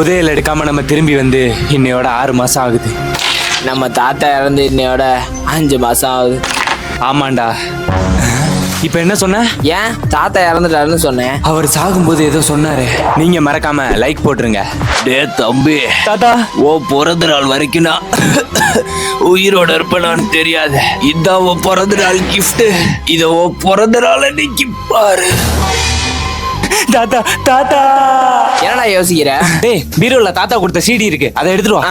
புதையல் எடுக்காம நம்ம திரும்பி வந்து இன்னையோட 6 மாசம் ஆகுது. நம்ம தாத்தா இறந்து இன்னையோட 5 மாசம் ஆகுது. ஆமாண்டா. இப்ப என்ன சொன்ன? ஏன் தாத்தா இறந்துட்டாருன்னு சொன்னேன். அவர் சாகும்போது ஏதோ சொன்னாரு. நீங்க மறக்காம லைக் போட்டுருங்க. டே தம்பி, தாத்தா ஓ பிறந்த நாள் வரைக்கும் நான் உயிரோட இருப்பேனான்னு தெரியாது. இதான் உன் பிறந்த நாள் கிஃப்ட். இத உன் பிறந்த நாள் அன்னைக்கு பாரு. தாத்தா தாத்தா. என்னடா யோசிக்கிற? டேய், பீரோல தாத்தா கொடுத்த CD இருக்கு, அதை எடுத்துட்டு வா.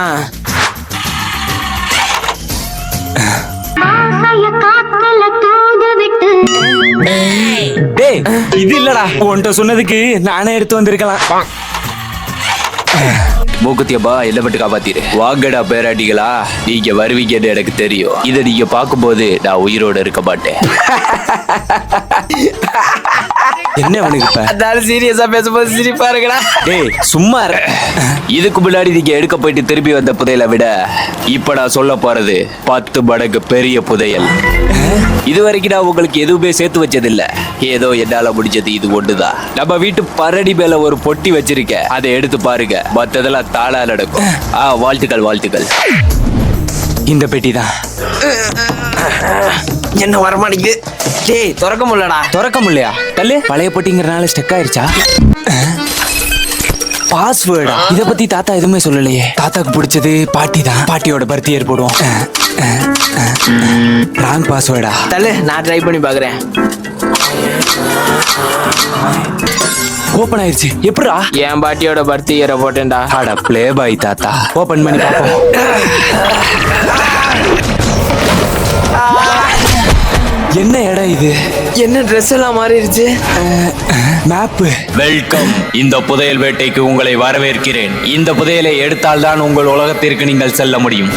டேய், இது இல்லடா. உன்கிட்ட சொன்னதுக்கு நானே எடுத்து வந்திருக்கலாம். மூக்குத்தியப்பா எல்லாம் மட்டும் காப்பாத்திரு. வாங்கடா பேராட்டிகளா, நீங்க வருவீங்கன்னு எனக்கு தெரியும். இதை நீங்க பார்க்கும்போது நான் உயிரோட இருக்க மாட்டேன். என்ன அவனுக்கு இப்ப? அதால சீரியஸா பேசும்போது சிரிப்பா இருக்கடா. டேய் சும்மா இரு. இதுக்கு முன்னாடி நீங்க எடுக்க போயிட்டு திரும்பி வந்த புதையலை விட இப்ப நான் சொல்ல போறது 10 மடங்கு பெரிய புதையல். இது வரைக்கும் நான் உங்களுக்கு எதுவுமே சேர்த்து வச்சதில்ல. ஏதோ என்னால முடிஞ்சது இது ஒண்ணுதான். நம்ம வீட்டு பரடி மேல ஒரு பொட்டி வச்சிருக்கேன், அதை எடுத்து பாருங்க. மத்ததெல்லாம் தாளா நடக்கும். வாழ்த்துக்கள் வாழ்த்துக்கள். இந்த பெட்டி தான். என்ன வரமாட்டேங்குது. டேய் திறக்க முடியலடா. திறக்க முடியலையா? தள்ளு. பழைய பொட்டிங்கிறனால ஸ்டக் ஆயிருச்சா? பாஸ்வேர்டா? இத பத்தி தாத்தா எதுவுமே சொல்லலையே. தாத்தாக்கு பிடிச்சது பாட்டி தான். பாட்டியோட பர்த்தி ஏற்படுவோம். ராங் பாஸ்வேர்டா? தள்ளு, நான் ட்ரை பண்ணி பாக்குறேன். ஓபன் ஆயிருச்சு. எப்படிடா? என் பாட்டியோட பர்த்தி இயரை போட்டேன்டா. அட ப்ளே பாய் தாத்தா. ஓபன் பண்ணி பாப்போம். என்ன இடம் இது? என்ன ட்ரெஸ் எல்லாம் மாறிடுச்சு. மேப். வெல்கம். இந்த புதையல் வேட்டைக்கு உங்களை வரவேற்கிறேன். இந்த புதையலை எடுத்தால்தான் உங்கள் உலகத்திற்கு நீங்கள் செல்ல முடியும்.